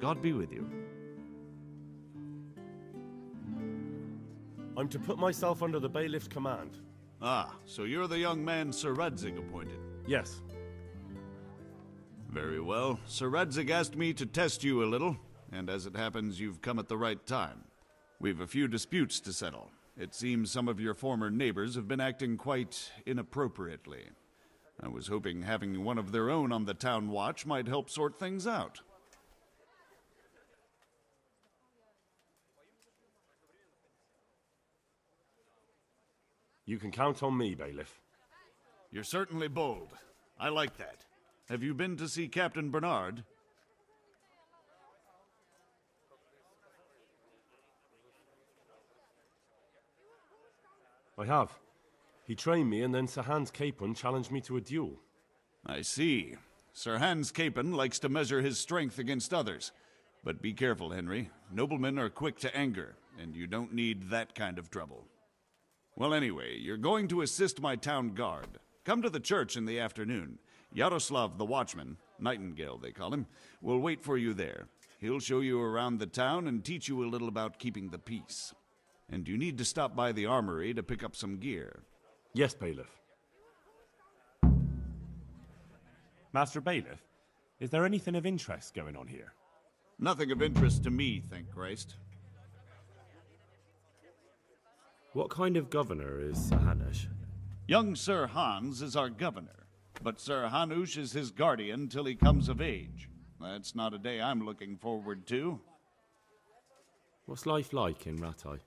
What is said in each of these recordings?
God be with you. I'm to put myself under the bailiff's command. Ah, so you're the young man Sir Radzig appointed. Yes. Very well. Sir Radzig asked me to test you a little, and as it happens, you've come at the right time. We've a few disputes to settle. It seems some of your former neighbors have been acting quite inappropriately. I was hoping having one of their own on the town watch might help sort things out. You can count on me, bailiff. You're certainly bold. I like that. Have you been to see Captain Bernard? I have. He trained me, and then Sir Hans Capon challenged me to a duel. I see. Sir Hans Capon likes to measure his strength against others. But be careful, Henry. Noblemen are quick to anger, and you don't need that kind of trouble. Well, anyway, you're going to assist my town guard. Come to the church in the afternoon. Yaroslav the watchman, Nightingale they call him, will wait for you there. He'll show you around the town and teach you a little about keeping the peace. And you need to stop by the armory to pick up some gear. Yes, bailiff. Master Bailiff, is there anything of interest going on here? Nothing of interest to me, thank Christ. What kind of governor is Sir Hanush? Young Sir Hans is our governor, but Sir Hanush is his guardian till he comes of age. That's not a day I'm looking forward to. What's life like in Rattay?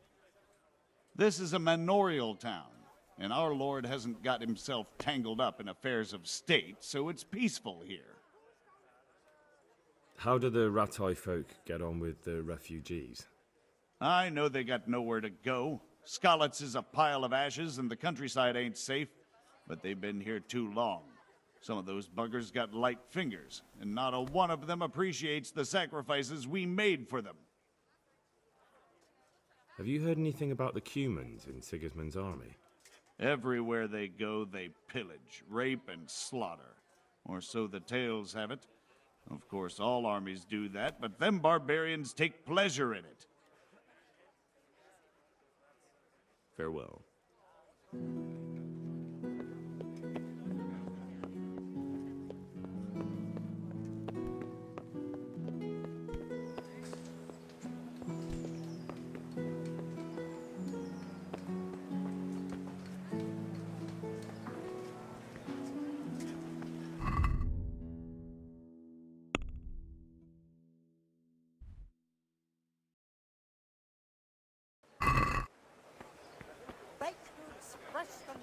This is a manorial town, and our lord hasn't got himself tangled up in affairs of state, so it's peaceful here. How do the Rattay folk get on with the refugees? I know they got nowhere to go. Skalitz is a pile of ashes, and the countryside ain't safe, but they've been here too long. Some of those buggers got light fingers, and not a one of them appreciates the sacrifices we made for them. Have you heard anything about the Cumans in Sigismund's army? Everywhere they go, they pillage, rape, and slaughter. Or so the tales have it. Of course, all armies do that, but them barbarians take pleasure in it. Farewell. Baked goods fresh from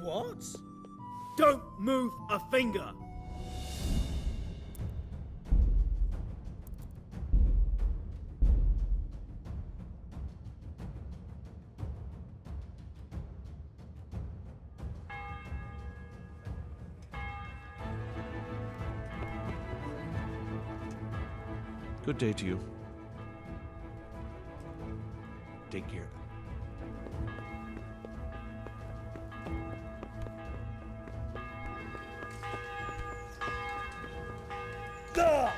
What? Don't move a finger! Good day to you. Take care. Gah!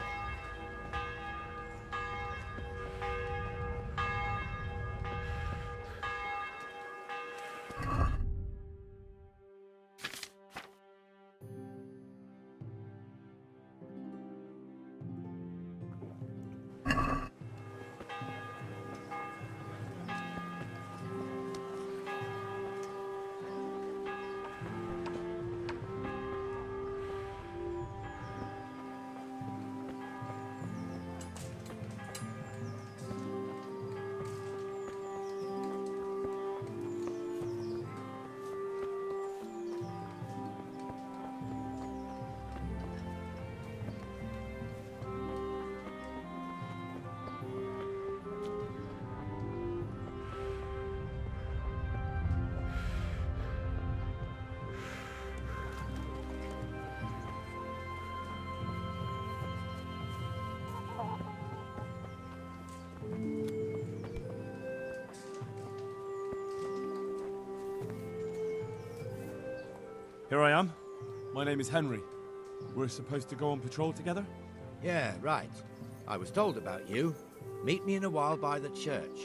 Here I am. My name is Henry. We're supposed to go on patrol together? Yeah, right. I was told about you. Meet me in a while by the church.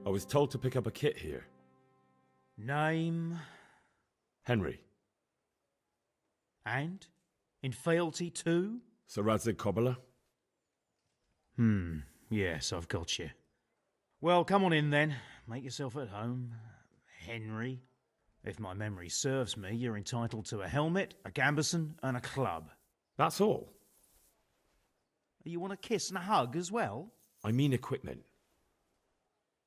I was told to pick up a kit here. Name Henry. and in fealty too? Sir Radzig Kobyla. Yes, I've got you. Well, come on in then. Make yourself at home, Henry. If my memory serves me, you're entitled to a helmet, a gambeson, and a club. That's all. You want a kiss and a hug as well? I mean equipment.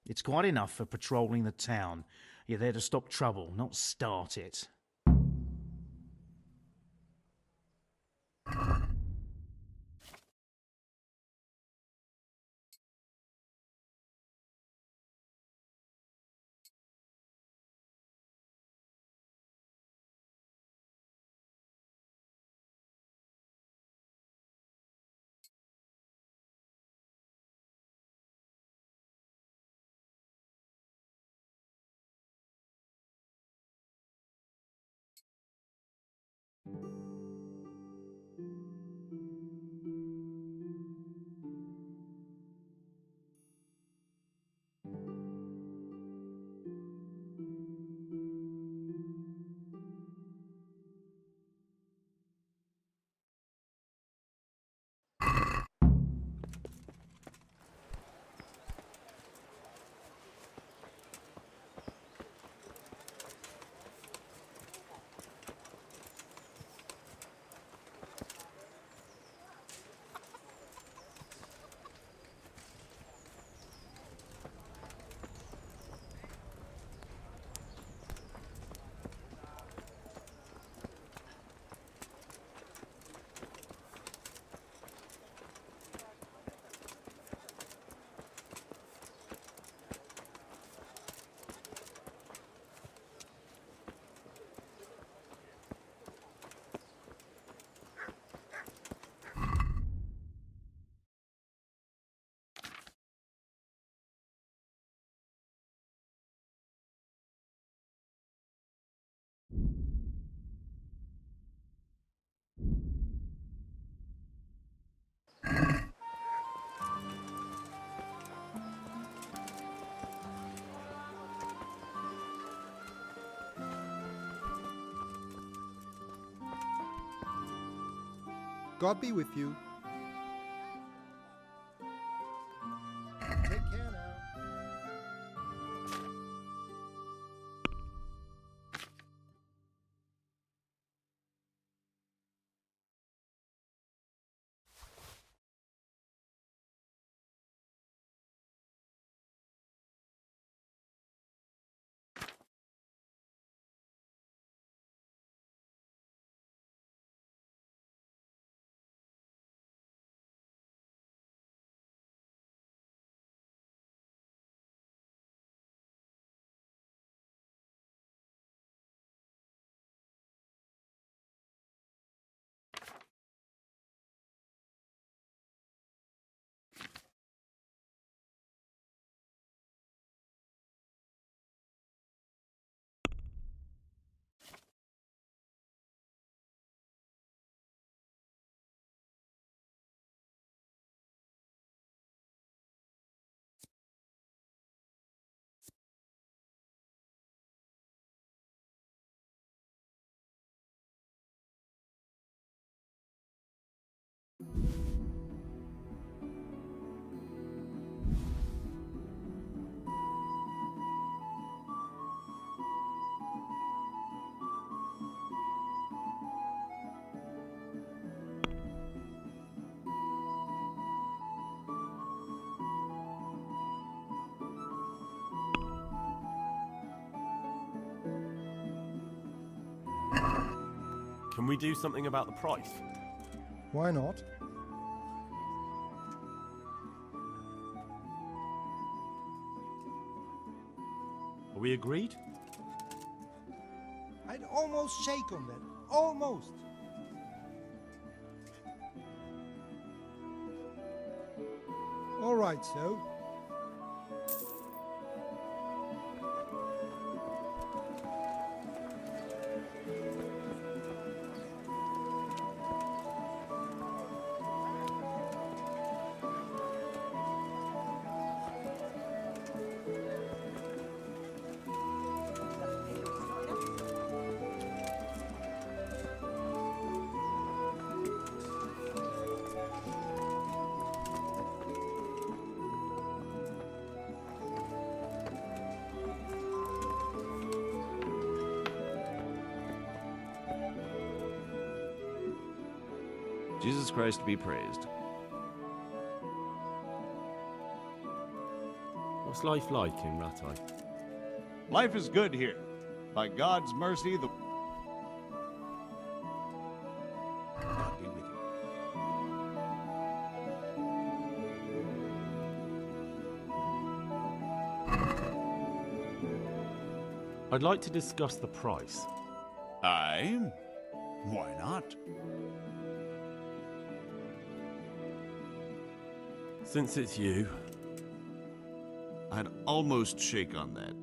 It's quite enough for patrolling the town. You're there to stop trouble, not start it. God be with you. Take care now. Can we do something about the price? Why not? Are we agreed? I'd almost shake on that. Almost. All right, so. Jesus Christ be praised. What's life like in Rattay? Life is good here. By God's mercy, the... God be with you. I'd like to discuss the price. Aye? Why not? Since it's you, I'd almost shake on that.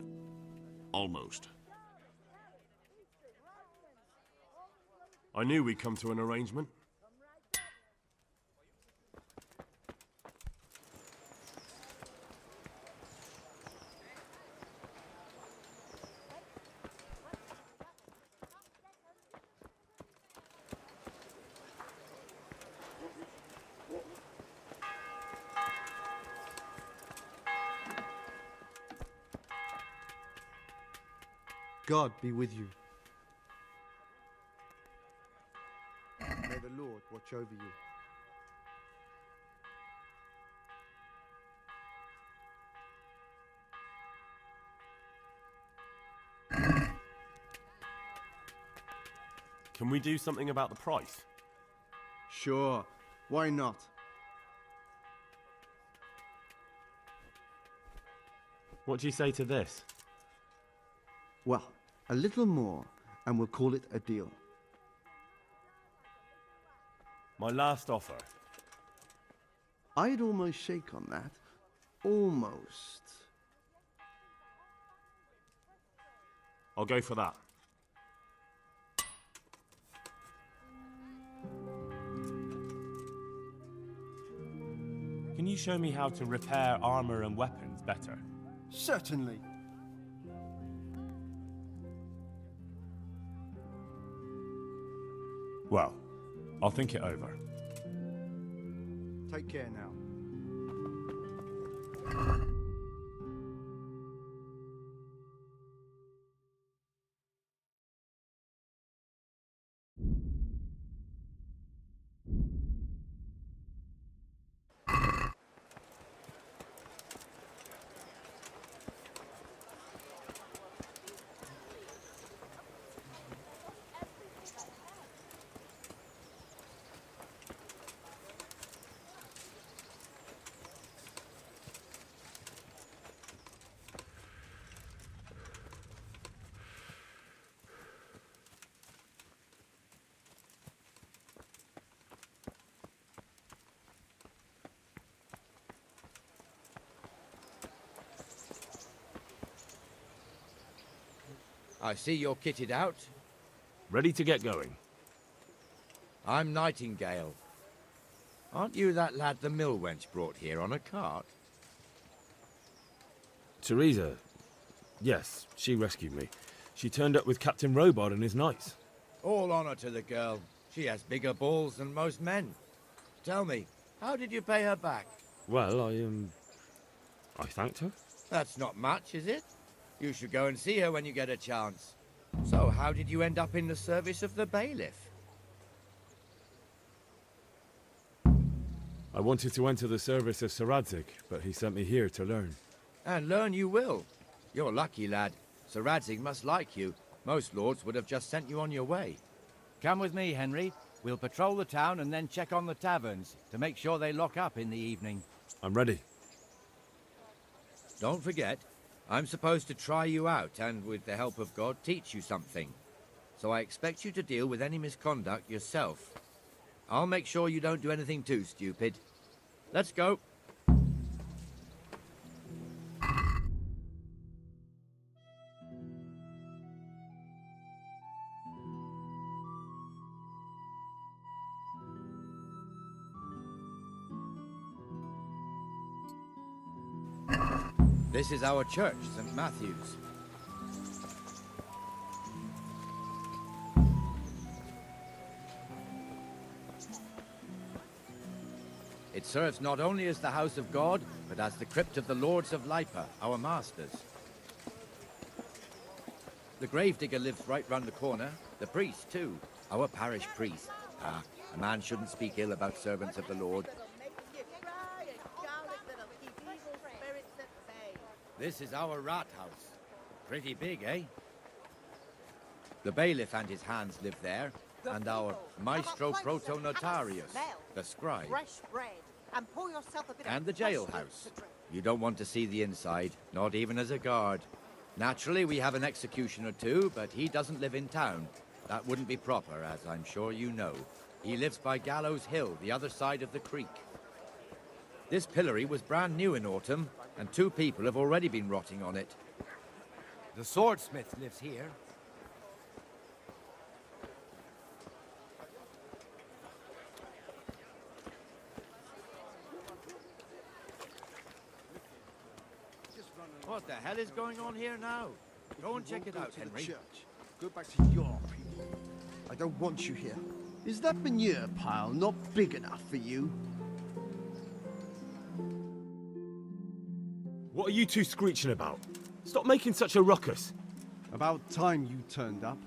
Almost. I knew we'd come to an arrangement. God be with you. May the Lord watch over you. Can we do something about the price? Sure, why not? What do you say to this? Well, a little more, and we'll call it a deal. My last offer. I'd almost shake on that. Almost. I'll go for that. Can you show me how to repair armor and weapons better? Certainly. Well, I'll think it over. Take care now. I see you're kitted out. Ready to get going. I'm Nightingale. Aren't you that lad the mill wench brought here on a cart? Teresa. Yes, she rescued me. She turned up with Captain Robard and his knights. All honor to the girl. She has bigger balls than most men. Tell me, how did you pay her back? Well, I thanked her. That's not much, is it? You should go and see her when you get a chance. So, how did you end up in the service of the bailiff? I wanted to enter the service of Sir Radzig, but he sent me here to learn. And learn you will. You're lucky, lad. Sir Radzig must like you. Most lords would have just sent you on your way. Come with me, Henry. We'll patrol the town and then check on the taverns to make sure they lock up in the evening. I'm ready. Don't forget, I'm supposed to try you out and, with the help of God, teach you something. So I expect you to deal with any misconduct yourself. I'll make sure you don't do anything too stupid. Let's go. This is our church, St. Matthew's. It serves not only as the house of God, but as the crypt of the Lords of Lipa, our masters. The gravedigger lives right round the corner. The priest, too. Our parish priest. Ah, a man shouldn't speak ill about servants of the Lord. This is our rat house. Pretty big, eh? The bailiff and his hands live there, and our maestro proto-notarius, the scribe. And the jailhouse. You don't want to see the inside, not even as a guard. Naturally, we have an executioner too, but he doesn't live in town. That wouldn't be proper, as I'm sure you know. He lives by Gallows Hill, the other side of the creek. This pillory was brand new in autumn, and 2 people have already been rotting on it. The swordsmith lives here. What the hell is going on here now? Go and check it out, Henry. Church. Go back to your people. I don't want you here. Is that manure pile not big enough for you? What are you two screeching about? Stop making such a ruckus. About time you turned up.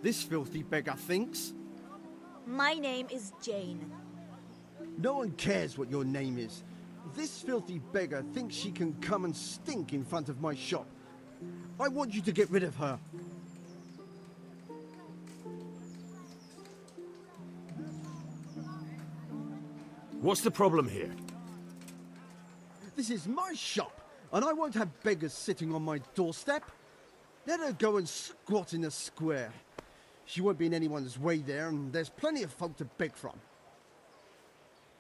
This filthy beggar thinks. My name is Jane. No one cares what your name is. This filthy beggar thinks she can come and stink in front of my shop. I want you to get rid of her. What's the problem here? This is my shop, and I won't have beggars sitting on my doorstep. Let her go and squat in the square. She won't be in anyone's way there, and there's plenty of folk to beg from.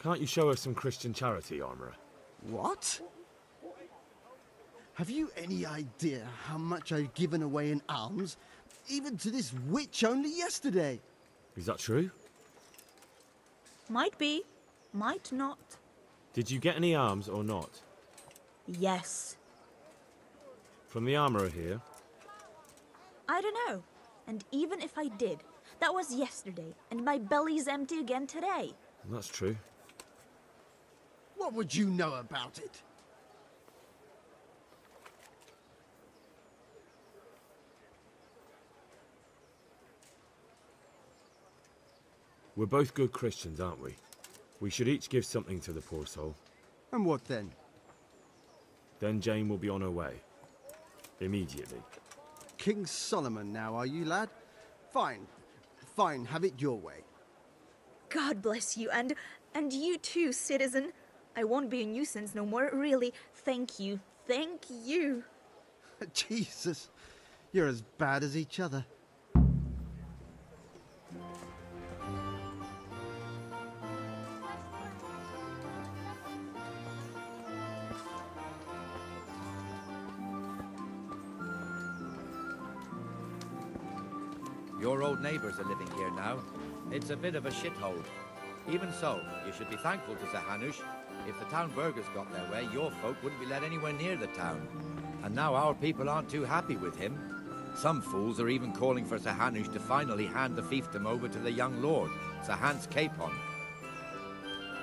Can't you show us some Christian charity, Armourer? What? Have you any idea how much I've given away in alms, even to this witch only yesterday? Is that true? Might be, might not. Did you get any arms or not? Yes. From the Armourer here? I don't know. And even if I did, that was yesterday, and my belly's empty again today. That's true. What would you know about it? We're both good Christians, aren't we? We should each give something to the poor soul. And what then? Then Jane will be on her way. Immediately. King Solomon now, are you, lad? Fine. Fine, have it your way. God bless you, and you too, citizen. I won't be a nuisance no more, really. Thank you. Thank you. Jesus, you're as bad as each other. Your old neighbours are living here now. It's a bit of a shithole. Even so, you should be thankful to Sir Hanush. If the town burghers got their way, your folk wouldn't be let anywhere near the town. And now our people aren't too happy with him. Some fools are even calling for Sir Hanush to finally hand the fiefdom over to the young lord, Sir Hans Capon.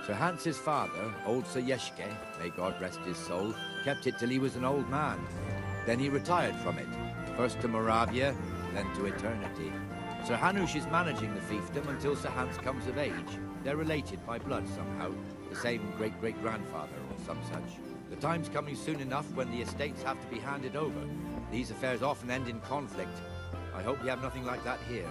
Sir Hans's father, old Sir Yeshke, may God rest his soul, kept it till he was an old man. Then he retired from it, first to Moravia, then to eternity. Sir Hanush is managing the fiefdom until Sir Hans comes of age. They're related by blood somehow, the same great-great-grandfather or some such. The time's coming soon enough when the estates have to be handed over. These affairs often end in conflict. I hope we have nothing like that here.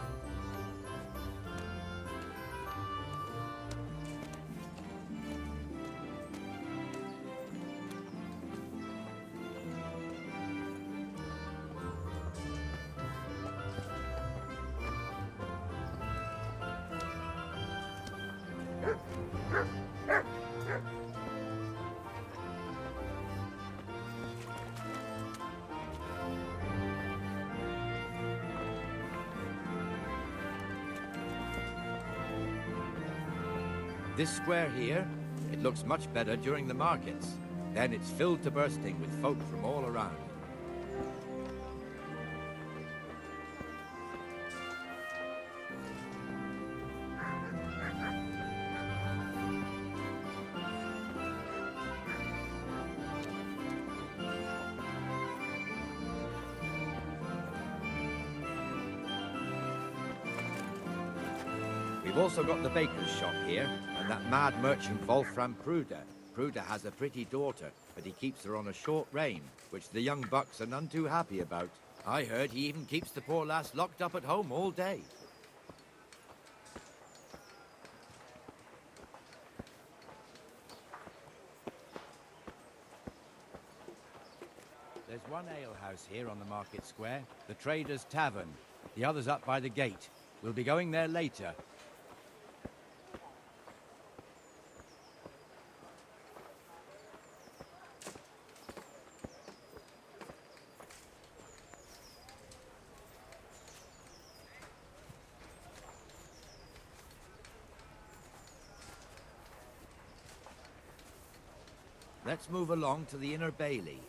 This square here, it looks much better during the markets. Then it's filled to bursting with folk from all around. We've also got the baker's shop here, and that mad merchant Wolfram Pruder. Pruder has a pretty daughter, but he keeps her on a short rein, which the young bucks are none too happy about. I heard he even keeps the poor lass locked up at home all day. There's one alehouse here on the market square, the Trader's Tavern. The other's up by the gate. We'll be going there later. Let's move along to the Inner Bailey.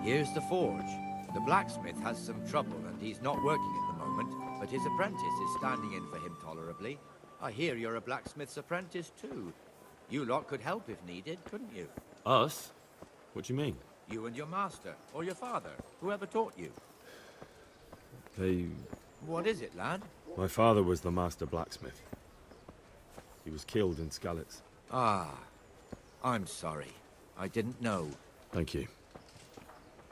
Here's the forge. The blacksmith has some trouble and he's not working at the moment, but his apprentice is standing in for him tolerably. I hear you're a blacksmith's apprentice too. You lot could help if needed, couldn't you? Us? What do you mean? You and your master, or your father, whoever taught you. They... What is it, lad? My father was the master blacksmith. He was killed in Skalitz. Ah, I'm sorry. I didn't know. Thank you.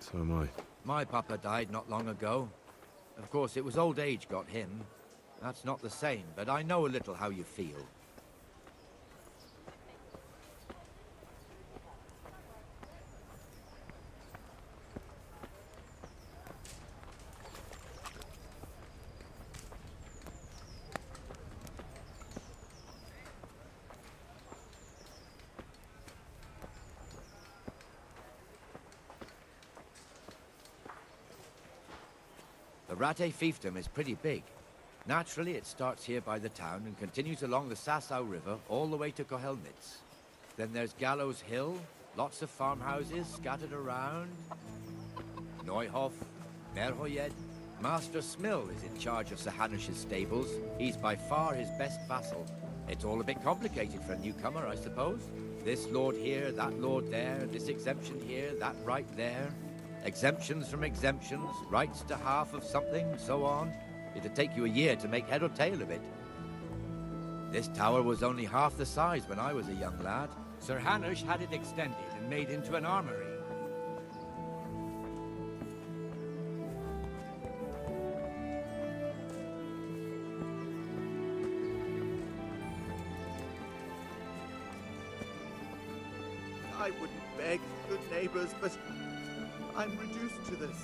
So am I. My papa died not long ago. Of course, it was old age got him. That's not the same, but I know a little how you feel. The Rate fiefdom is pretty big. Naturally, it starts here by the town and continues along the Sasau River all the way to Kohelnitz. Then there's Gallows Hill, lots of farmhouses scattered around. Neuhof, Merhoyed. Master Smill is in charge of Sir Hanush's stables. He's by far his best vassal. It's all a bit complicated for a newcomer, I suppose. This lord here, that lord there, this exemption here, that right there. Exemptions from exemptions, rights to half of something, so on. It'd take you a year to make head or tail of it. This tower was only half the size when I was a young lad. Sir Hanush had it extended and made into an armory. I wouldn't beg, good neighbors, but I'm reduced to this.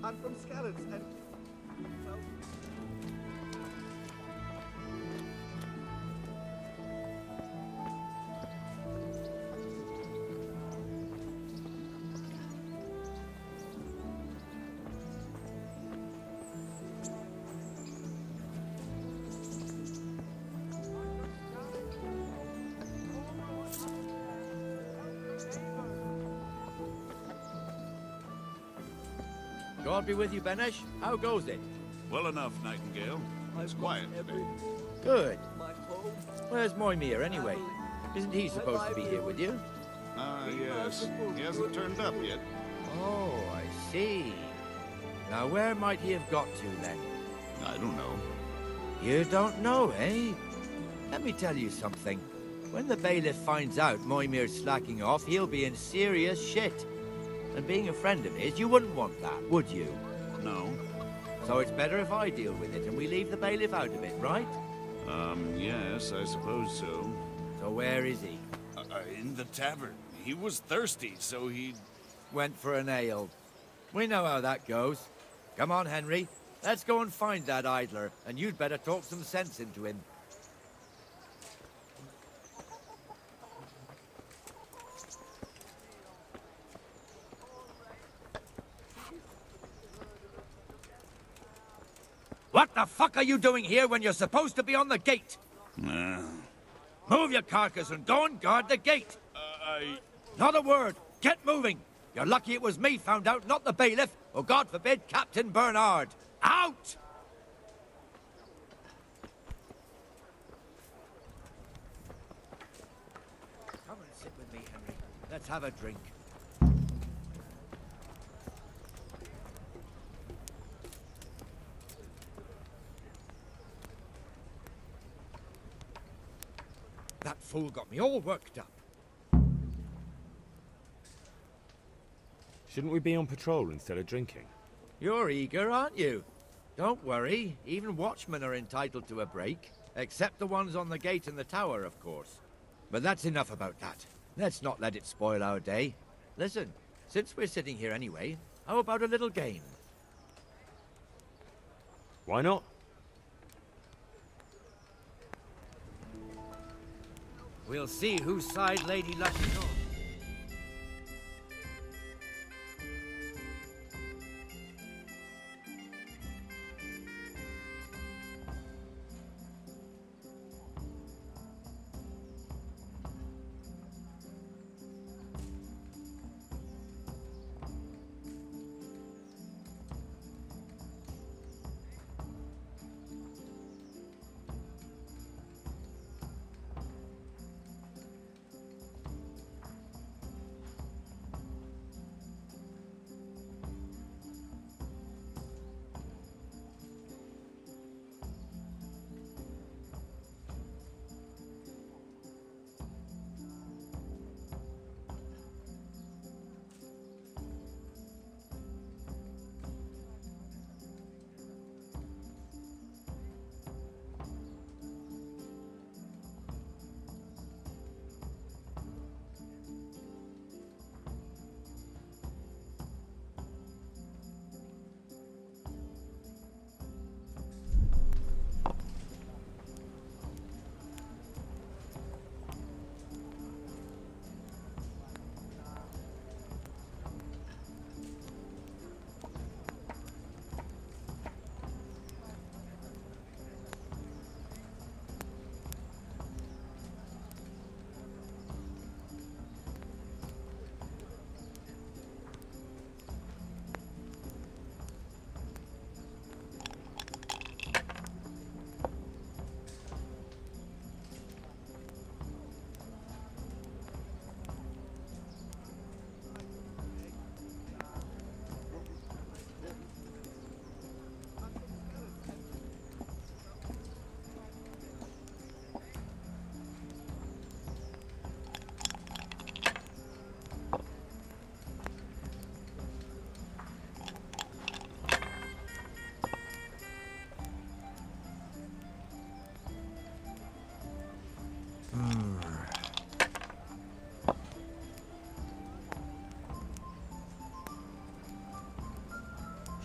I'm from Skalitz, and well, God be with you, Benesh. How goes it? Well enough, Nightingale. It's quiet today. Good. Where's Moimir, anyway? Isn't he supposed to be here with you? Yes. He hasn't turned up yet. Oh, I see. Now, where might he have got to, then? I don't know. You don't know, eh? Let me tell you something. When the bailiff finds out Moimir's slacking off, he'll be in serious shit. And being a friend of his, you wouldn't want that, would you? No. So it's better if I deal with it and we leave the bailiff out of it, right? Yes, I suppose so. So where is he? In the tavern. He was thirsty, so he... Went for an ale. We know how that goes. Come on, Henry. Let's go and find that idler, and you'd better talk some sense into him. What the fuck are you doing here when you're supposed to be on the gate? Move your carcass and go and guard the gate. Not a word. Get moving. You're lucky it was me found out, not the bailiff, or God forbid, Captain Bernard. Out! Come and sit with me, Henry. Let's have a drink. That fool got me all worked up. Shouldn't we be on patrol instead of drinking? You're eager, aren't you? Don't worry. Even watchmen are entitled to a break. Except the ones on the gate and the tower, of course. But that's enough about that. Let's not let it spoil our day. Listen, since we're sitting here anyway, how about a little game? Why not? We'll see whose side Lady Lush is on.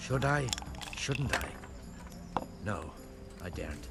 Should I? Shouldn't I? No, I daren't.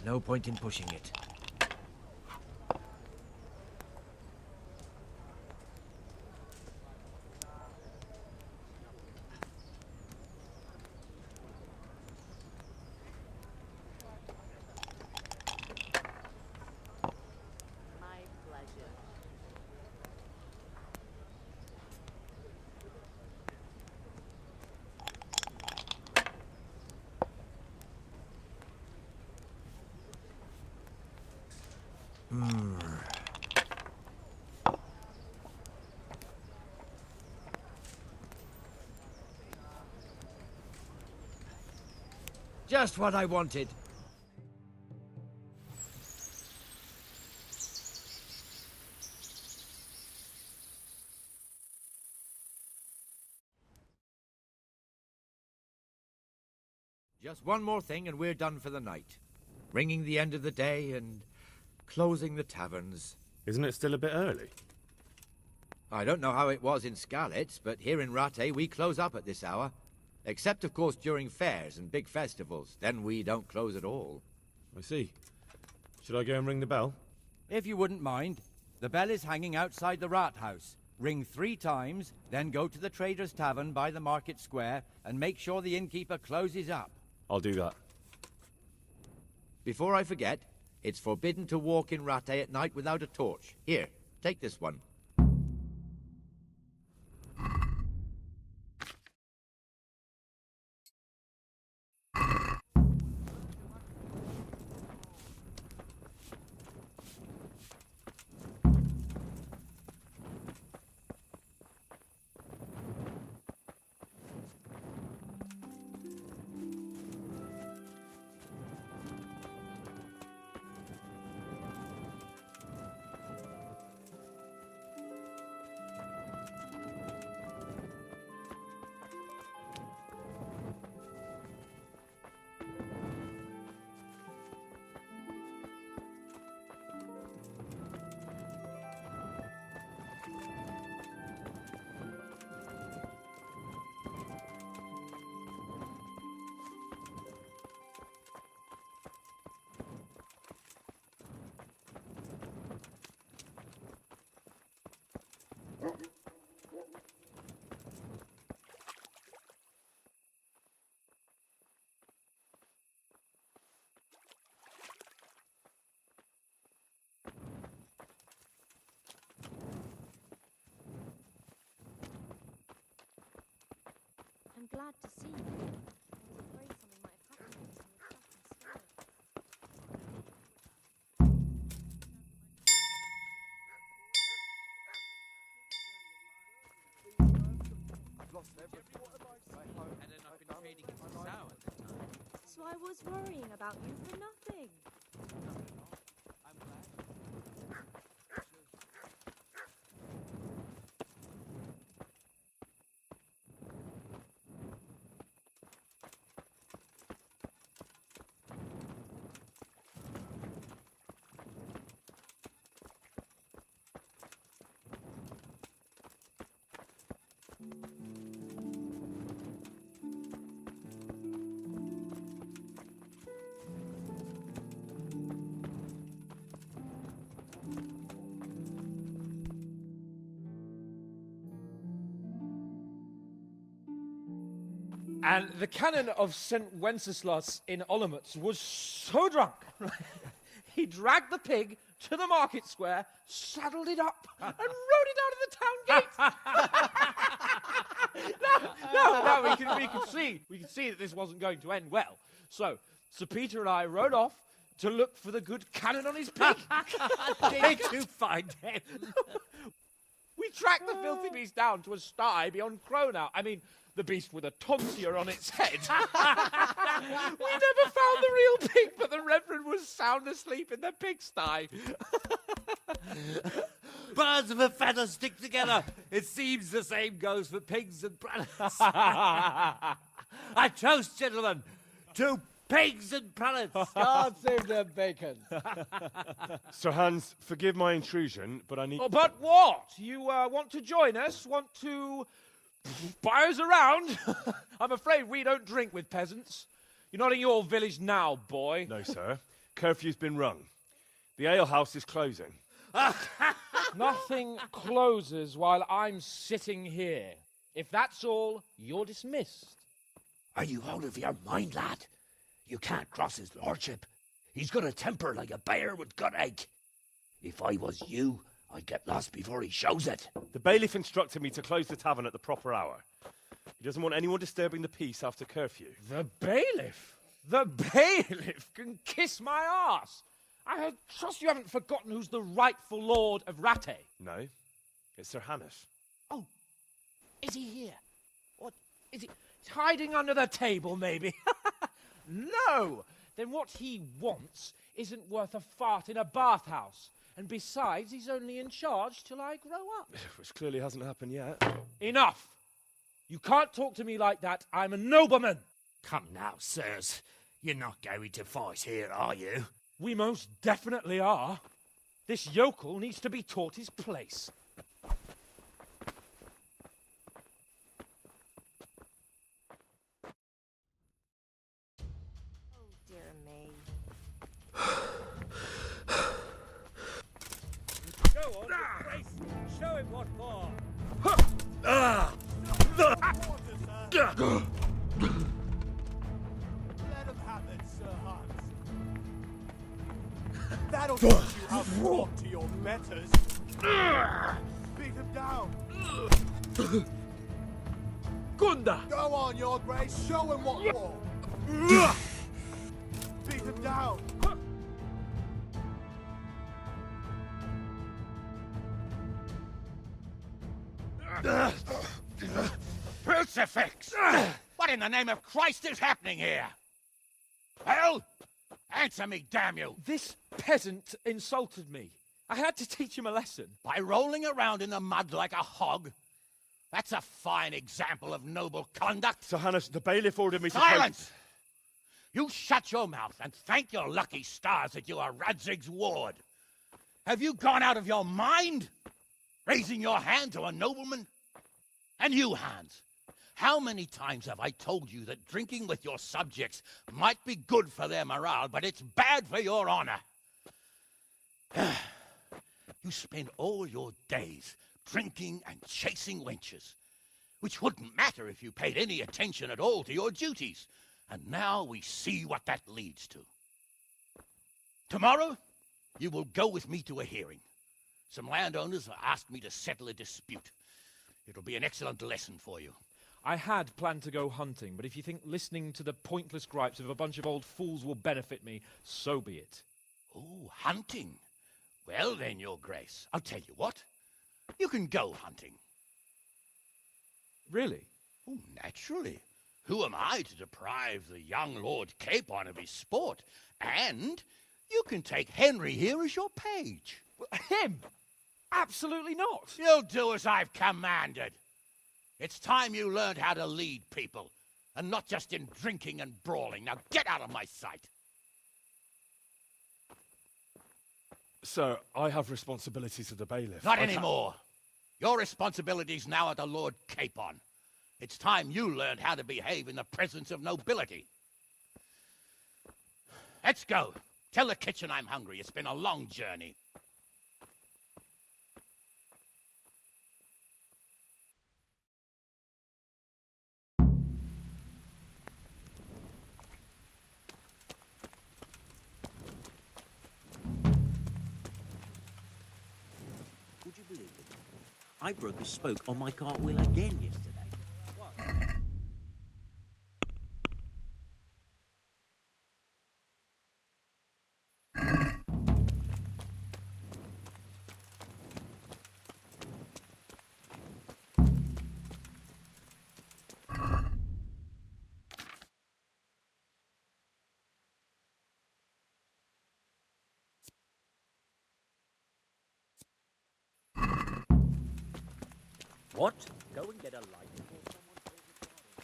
No point in pushing it. My pleasure. Just what I wanted. Just one more thing and we're done for the night. Ringing the end of the day and closing the taverns. Isn't it still a bit early? I don't know how it was in Skalitz, but here in Rattay we close up at this hour. Except, of course, during fairs and big festivals. Then we don't close at all. I see. Should I go and ring the bell? If you wouldn't mind, the bell is hanging outside the rat house. Ring 3 times, then go to the Trader's Tavern by the market square and make sure the innkeeper closes up. I'll do that. Before I forget, it's forbidden to walk in Rattay at night without a torch. Here, take this one. I'm glad to see you. I was afraid something might have happened to you I've lost everything. My home, And then I've been trading into sour at the time. So I was worrying about you for nothing. I'm glad. And the canon of St. Wenceslas in Olomouc was so drunk, he dragged the pig to the market square, saddled it up, and rode it out of the town gate. No, we could see that this wasn't going to end well. So Sir Peter and I rode off to look for the good cannon on his pig. Did you find him? We tracked the filthy beast down to a sty beyond Cronau. I mean, the beast with a tonsure on its head. We never found the real pig, but the Reverend was sound asleep in the pigsty. Birds of a feather stick together. It seems the same goes for pigs and prelates. I toast, gentlemen, to pigs and prelates. God save the bacon. Sir Hans, forgive my intrusion, but I need... Oh, but what? You want to join us? Want to buy us around? I'm afraid we don't drink with peasants. You're not in your village now, boy. No, sir. Curfew's been rung. The alehouse is closing. Nothing closes while I'm sitting here. If that's all, you're dismissed. Are you out of your mind, lad? You can't cross his lordship. He's got a temper like a bear with gut ache. If I was you, I'd get lost before he shows it. The bailiff instructed me to close the tavern at the proper hour. He doesn't want anyone disturbing the peace after curfew. The bailiff? The bailiff can kiss my arse. I trust you haven't forgotten who's the rightful lord of Rattay. No, it's Sir Hannes. Oh, is he here? What, is he? He's hiding under the table, maybe? No! Then what he wants isn't worth a fart in a bathhouse. And besides, he's only in charge till I grow up. Which clearly hasn't happened yet. Enough! You can't talk to me like that. I'm a nobleman. Come now, sirs. You're not going to fight here, are you? We most definitely are. This yokel needs to be taught his place. Dear me. Go on, Grace. Show him what for. Let him have it, Sir Hans. That'll teach you how to talk to your betters. Beat him down. Gunda! Go on, Your Grace. Show him what for. Beat him down. Crucifix! What in the name of Christ is happening here? Well, answer me, damn you! This peasant insulted me. I had to teach him a lesson. By rolling around in the mud like a hog? That's a fine example of noble conduct. Sir Hannes, the bailiff ordered me to... Silence! You shut your mouth and thank your lucky stars that you are Radzig's ward. Have you gone out of your mind? Raising your hand to a nobleman? And you, Hans, how many times have I told you that drinking with your subjects might be good for their morale, but it's bad for your honor? You spend all your days drinking and chasing wenches, which wouldn't matter if you paid any attention at all to your duties. And now we see what that leads to. Tomorrow, you will go with me to a hearing. Some landowners have asked me to settle a dispute. It'll be an excellent lesson for you. I had planned to go hunting, but if you think listening to the pointless gripes of a bunch of old fools will benefit me, so be it. Oh, hunting. Well then, Your Grace, I'll tell you what. You can go hunting. Really? Oh, naturally. Who am I to deprive the young Lord Capon of his sport? And you can take Henry here as your page. Him? Absolutely not. You'll do as I've commanded. It's time you learned how to lead people, and not just in drinking and brawling. Now get out of my sight. Sir, I have responsibilities of the bailiff. Not anymore. Your responsibilities now are the Lord Capon. It's time you learned how to behave in the presence of nobility. Let's go. Tell the kitchen I'm hungry. It's been a long journey. I broke a spoke on my cartwheel again yesterday. What? Go and get a light before someone calls the guards.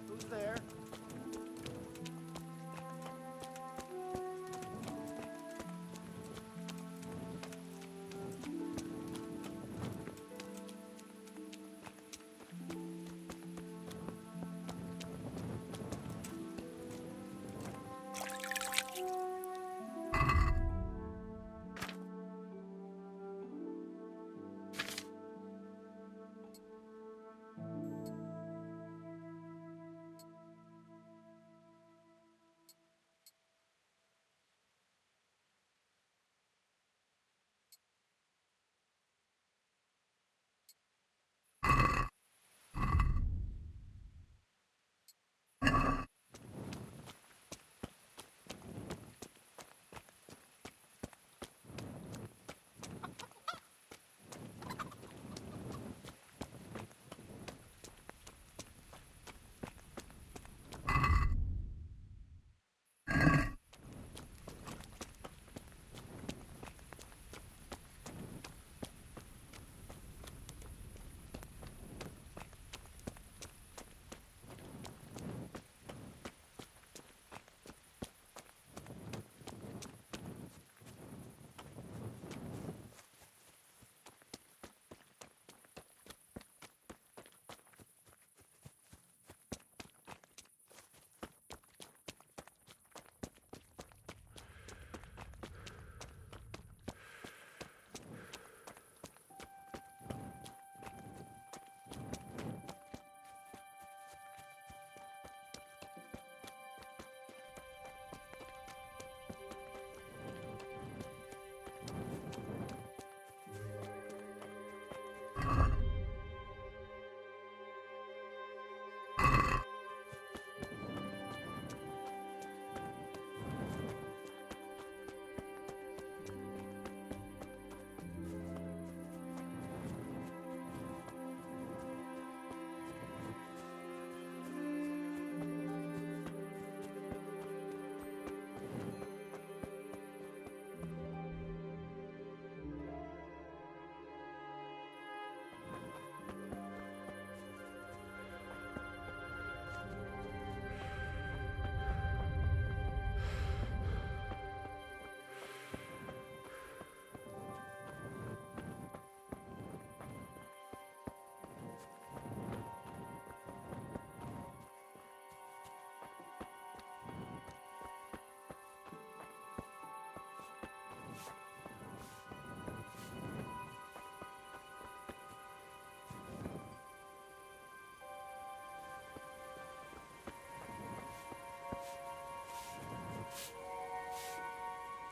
Who's there?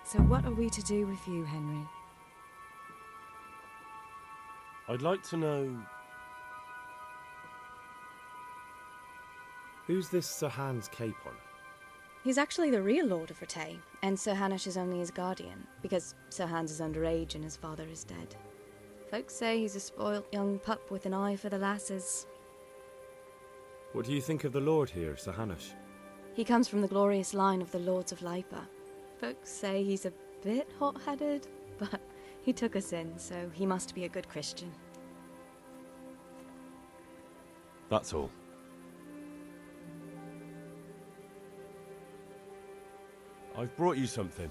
So what are we to do with you, Henry? I'd like to know... Who's this Sir Hans Capon? He's actually the real Lord of Rattay, and Sir Hanush is only his guardian, because Sir Hans is underage and his father is dead. Folks say he's a spoilt young pup with an eye for the lasses. What do you think of the Lord here, Sir Hanush? He comes from the glorious line of the Lords of Lipa. Folks say he's a bit hot-headed, but he took us in, so he must be a good Christian. That's all. I've brought you something.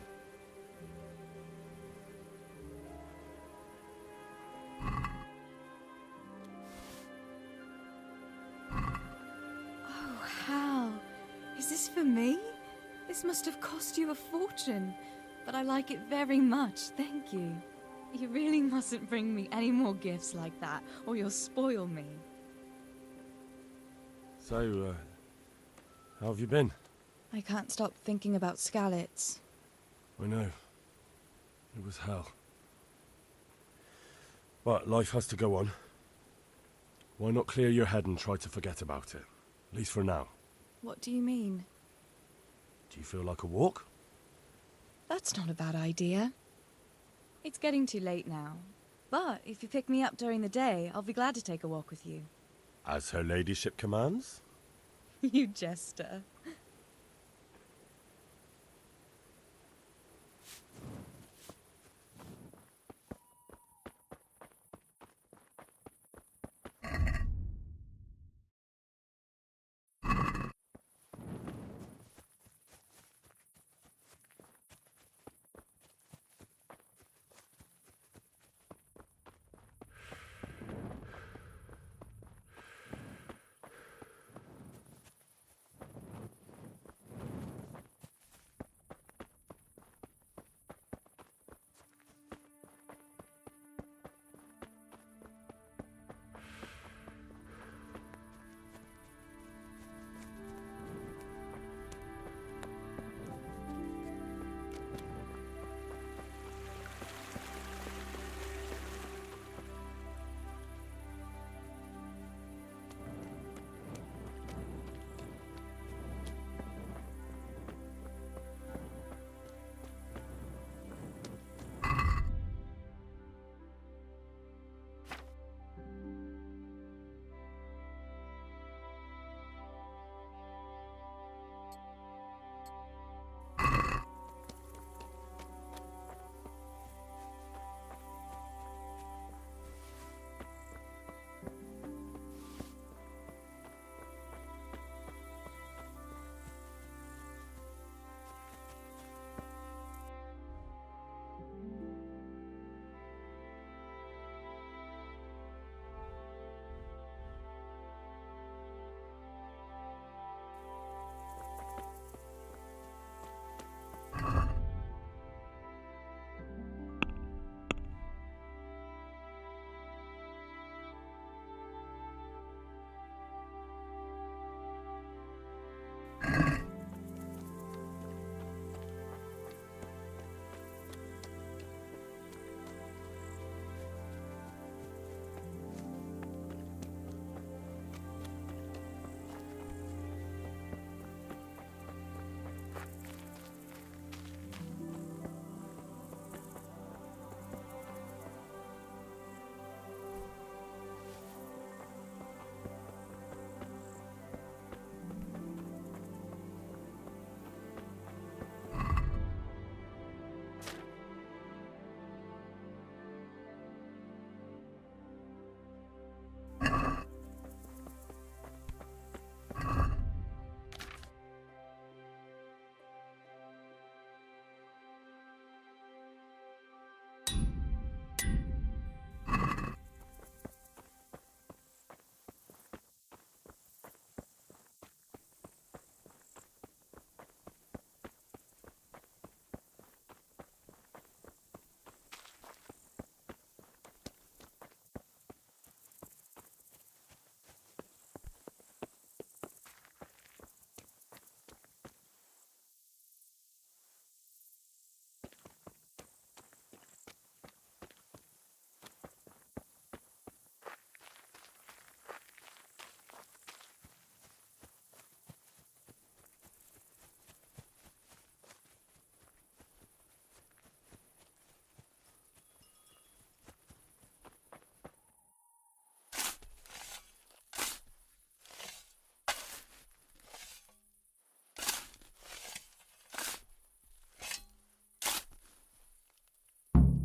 Oh, Hal. Is this for me? This must have cost you a fortune, but I like it very much, thank you. You really mustn't bring me any more gifts like that, or you'll spoil me. So, how have you been? I can't stop thinking about Skalitz. I know. It was hell. But life has to go on. Why not clear your head and try to forget about it? At least for now. What do you mean? Do you feel like a walk? That's not a bad idea. It's getting too late now. But if you pick me up during the day, I'll be glad to take a walk with you. As her ladyship commands? You jester.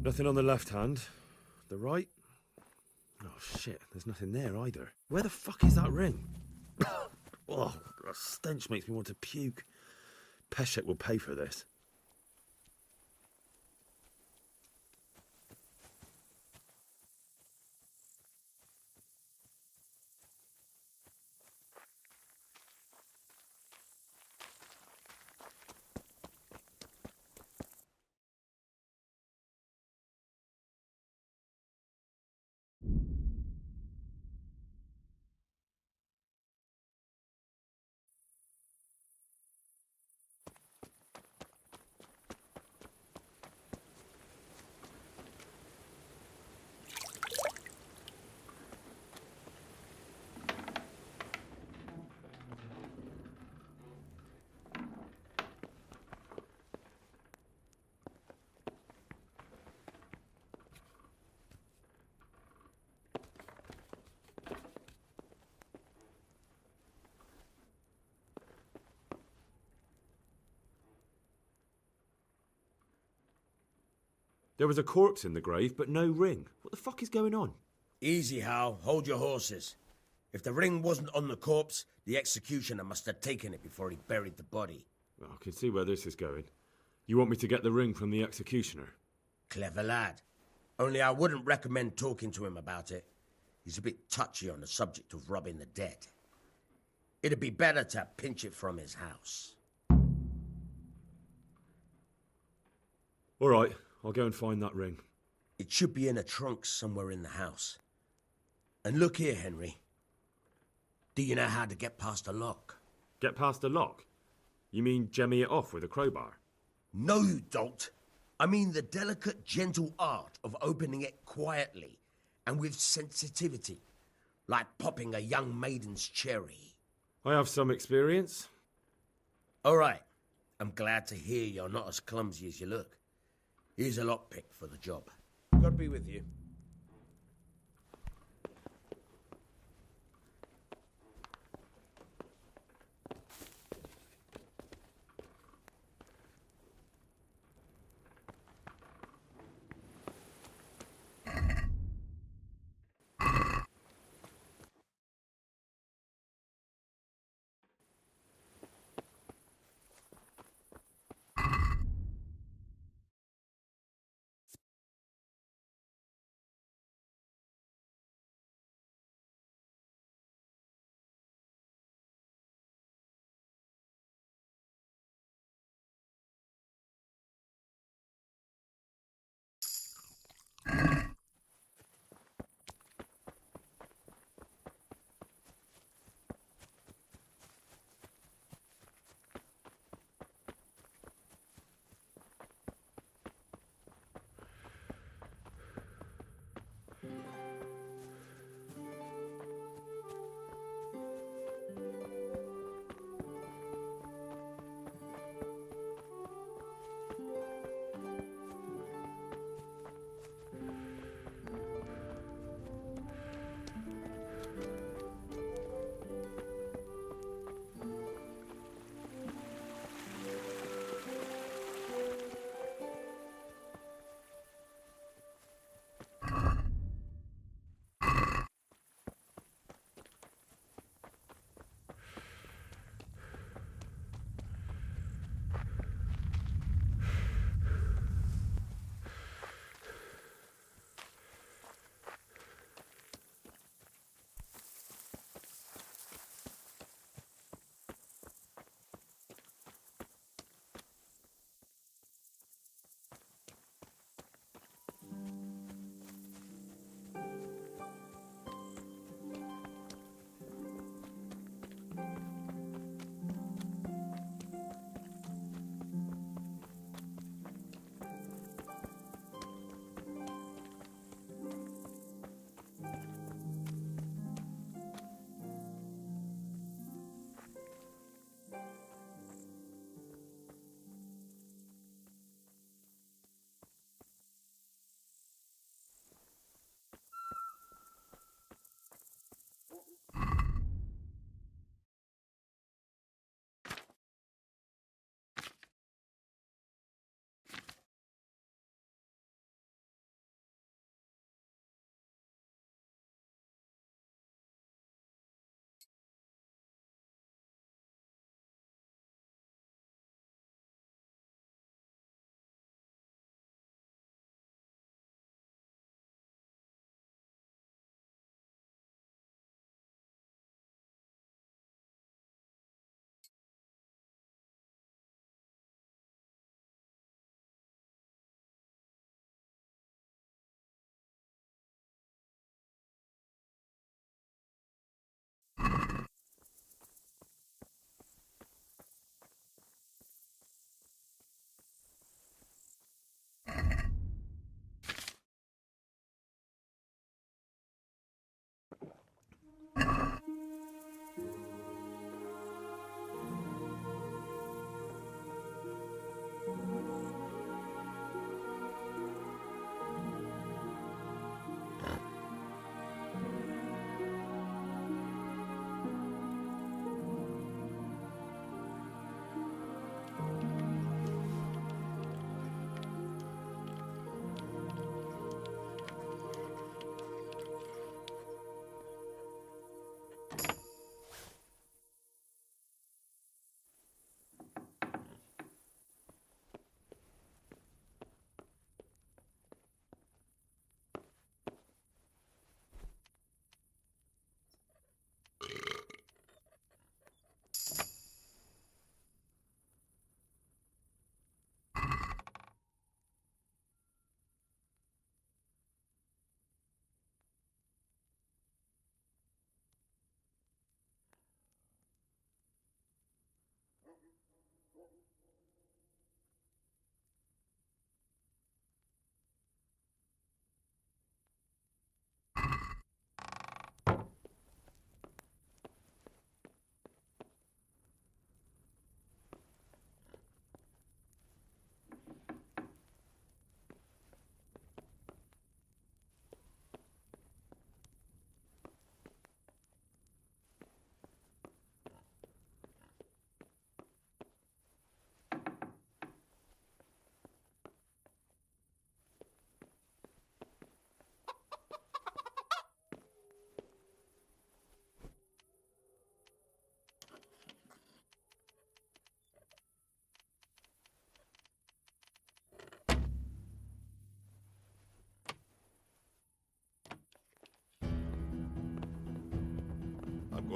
Nothing on the left hand. The right? Oh shit, there's nothing there either. Where the fuck is that ring? Oh, the stench makes me want to puke. Peshek will pay for this. There was a corpse in the grave, but no ring. What the fuck is going on? Easy, Hal. Hold your horses. If the ring wasn't on the corpse, the executioner must have taken it before he buried the body. Well, I can see where this is going. You want me to get the ring from the executioner? Clever lad. Only I wouldn't recommend talking to him about it. He's a bit touchy on the subject of robbing the dead. It'd be better to pinch it from his house. All right, I'll go and find that ring. It should be in a trunk somewhere in the house. And look here, Henry. Do you know how to get past a lock? Get past a lock? You mean jemmy it off with a crowbar? No, you don't. I mean the delicate, gentle art of opening it quietly and with sensitivity, like popping a young maiden's cherry. I have some experience. All right. I'm glad to hear you're not as clumsy as you look. Here's a lockpick for the job. God be with you.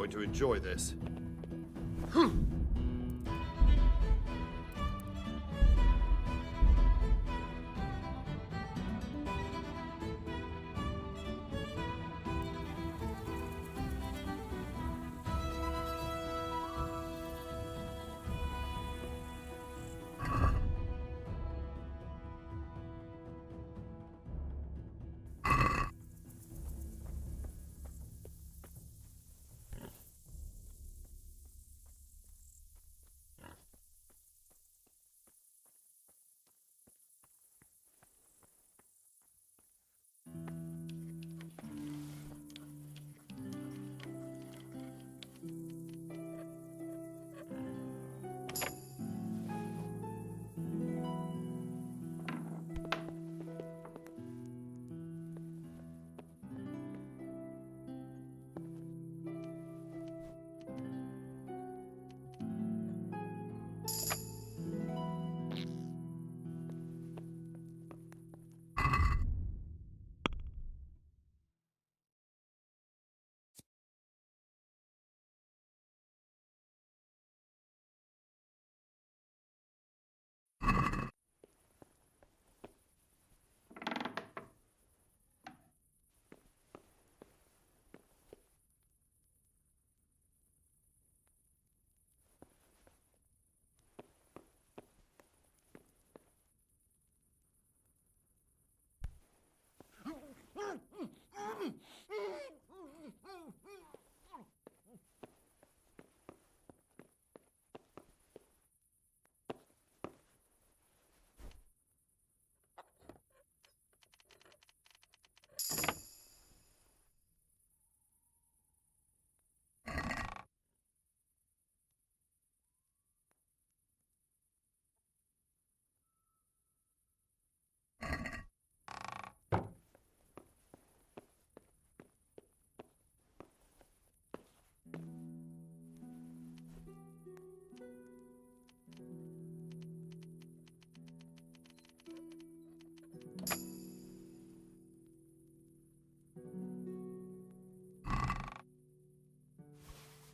going to enjoy this.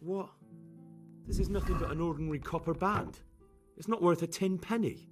What? This is nothing but an ordinary copper band. It's not worth a 10 penny.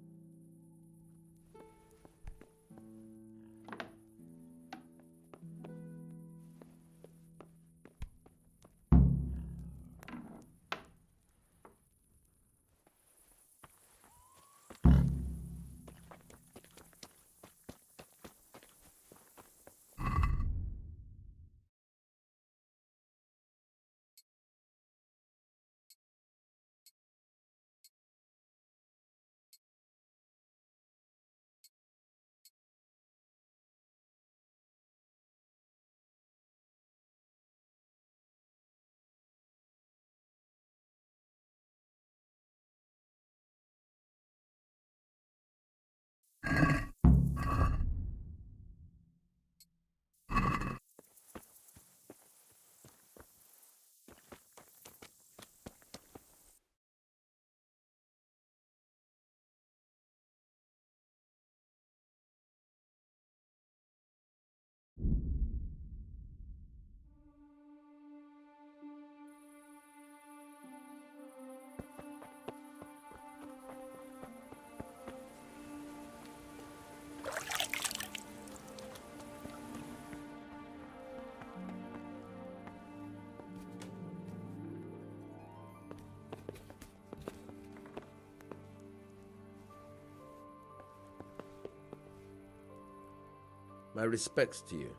My respects to you.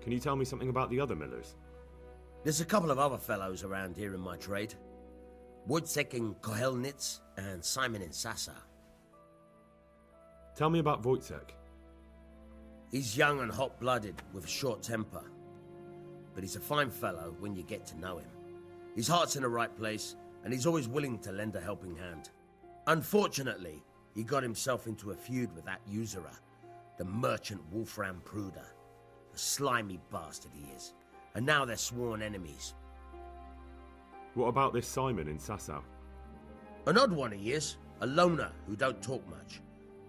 Can you tell me something about the other millers? There's a couple of other fellows around here in my trade. Wojciech in Kohelnitz and Simon in Sassa. Tell me about Wojciech. He's young and hot-blooded with a short temper. But he's a fine fellow when you get to know him. His heart's in the right place, and he's always willing to lend a helping hand. Unfortunately, he got himself into a feud with that usurer, the merchant Wolfram Pruder. A slimy bastard he is. And now they're sworn enemies. What about this Simon in Sasau? An odd one he is. A loner who don't talk much.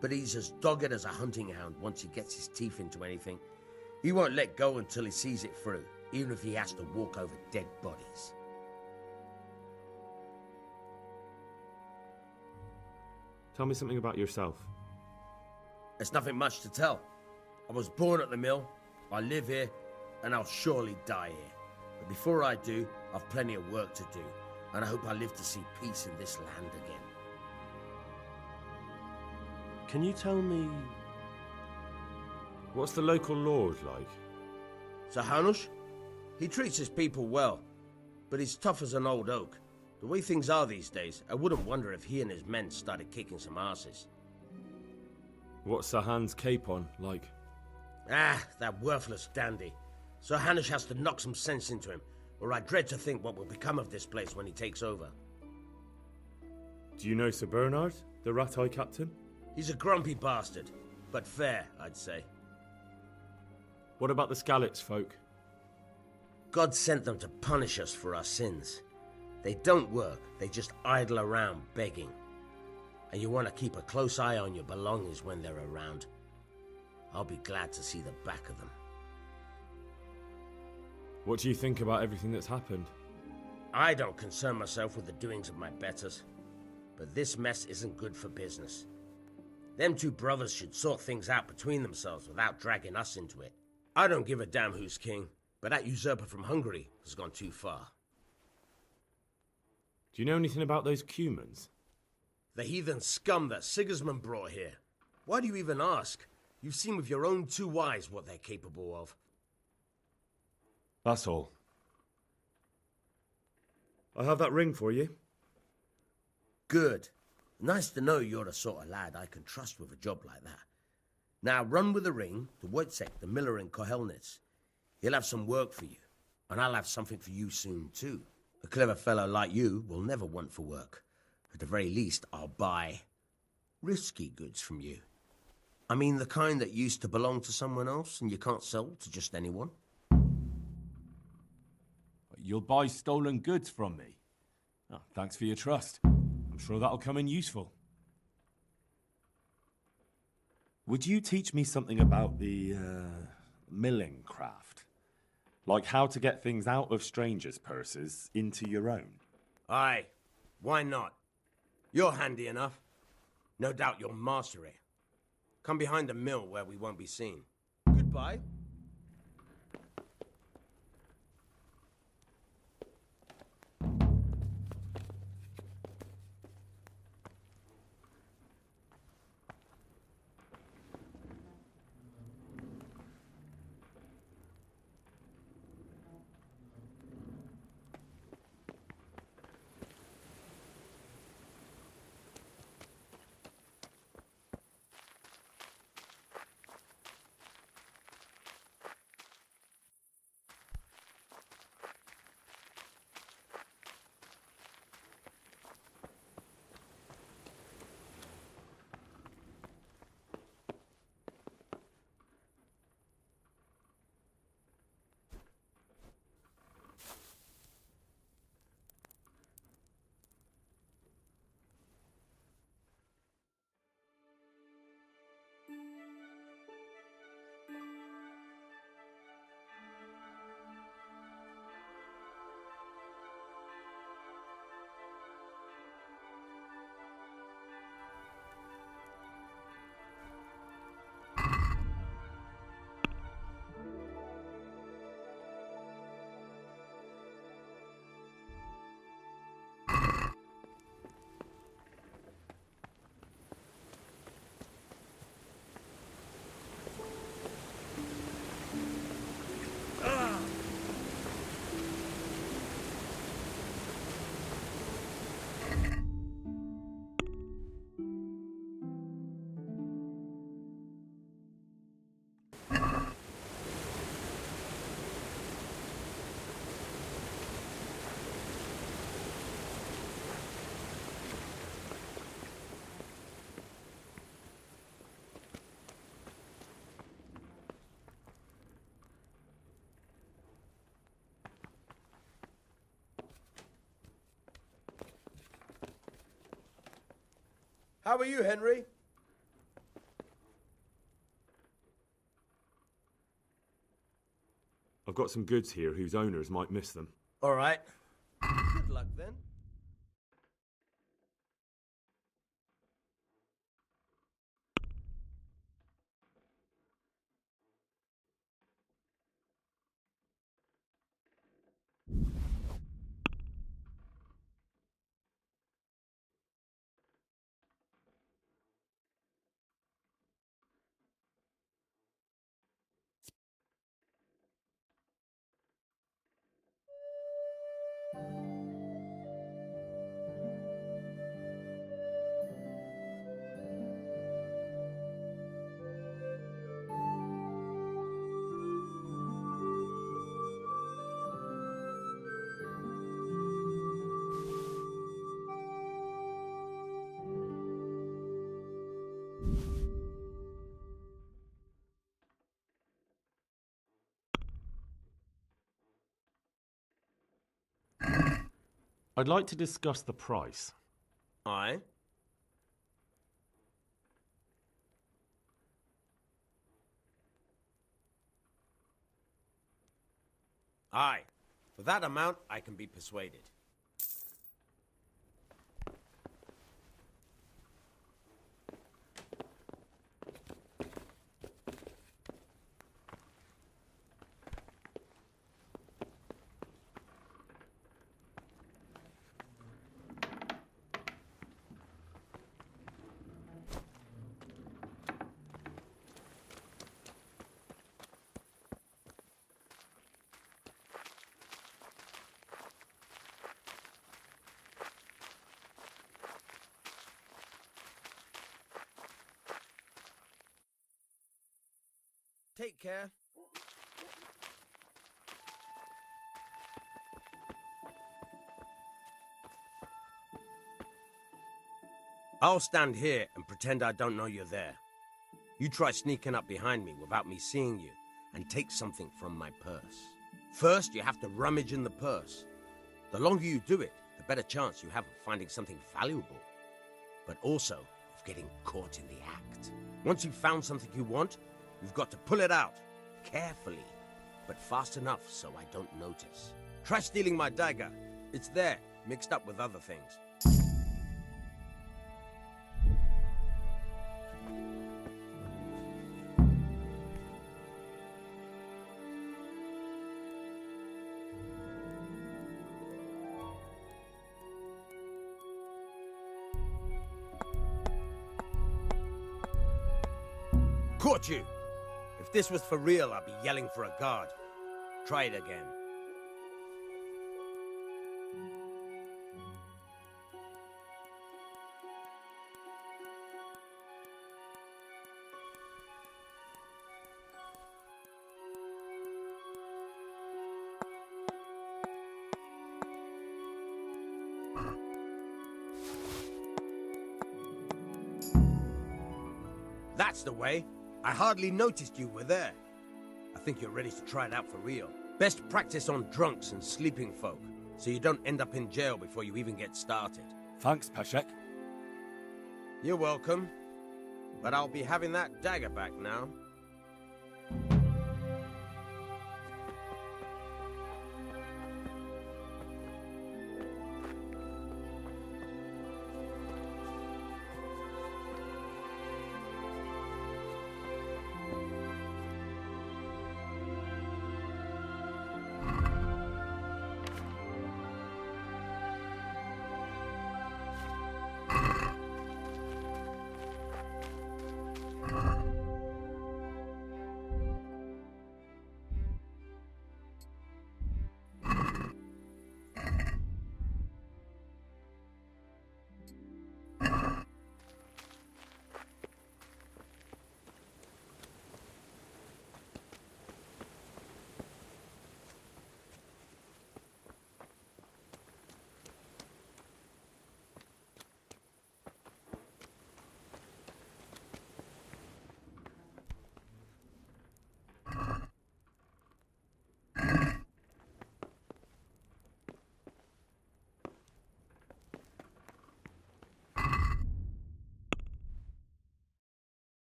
But he's as dogged as a hunting hound once he gets his teeth into anything. He won't let go until he sees it through, even if he has to walk over dead bodies. Tell me something about yourself. There's nothing much to tell. I was born at the mill, I live here, and I'll surely die here. But before I do, I've plenty of work to do, and I hope I live to see peace in this land again. Can you tell me... what's the local lord like? Sir Hanush? He treats his people well, but he's tough as an old oak. The way things are these days, I wouldn't wonder if he and his men started kicking some asses. What's Sahan's capon like? Ah, that worthless dandy. Sir Hanush has to knock some sense into him, or I dread to think what will become of this place when he takes over. Do you know Sir Bernard, the Rat-Eye captain? He's a grumpy bastard, but fair, I'd say. What about the Skalitz folk? God sent them to punish us for our sins. They don't work, they just idle around begging. And you want to keep a close eye on your belongings when they're around. I'll be glad to see the back of them. What do you think about everything that's happened? I don't concern myself with the doings of my betters, but this mess isn't good for business. Them two brothers should sort things out between themselves without dragging us into it. I don't give a damn who's king, but that usurper from Hungary has gone too far. Do you know anything about those Cumans? The heathen scum that Sigismund brought here. Why do you even ask? You've seen with your own two eyes what they're capable of. That's all. I have that ring for you. Good. Nice to know you're the sort of lad I can trust with a job like that. Now run with the ring to Wojciech, the miller in Kohelnitz. He'll have some work for you, and I'll have something for you soon too. A clever fellow like you will never want for work. At the very least, I'll buy risky goods from you. I mean the kind that used to belong to someone else and you can't sell to just anyone. You'll buy stolen goods from me. Oh, thanks for your trust. I'm sure that'll come in useful. Would you teach me something about the milling craft? Like how to get things out of strangers' purses into your own? Aye, why not? You're handy enough. No doubt you'll master it. Come behind the mill where we won't be seen. Goodbye. How are you, Henry? got some goods here whose owners might miss them. All right. Good luck then. I'd like to discuss the price. Aye. Aye. For that amount, I can be persuaded. Take care. I'll stand here and pretend I don't know you're there. You try sneaking up behind me without me seeing you and take something from my purse. First, you have to rummage in the purse. The longer you do it, the better chance you have of finding something valuable, but also of getting caught in the act. Once you've found something you want, you've got to pull it out, carefully, but fast enough so I don't notice. Try stealing my dagger. It's there, mixed up with other things. Caught you! If this was for real, I'd be yelling for a guard. Try it again. That's the way. I hardly noticed you were there. I think you're ready to try it out for real. Best practice on drunks and sleeping folk, so you don't end up in jail before you even get started. Thanks, Peshek. You're welcome. But I'll be having that dagger back now.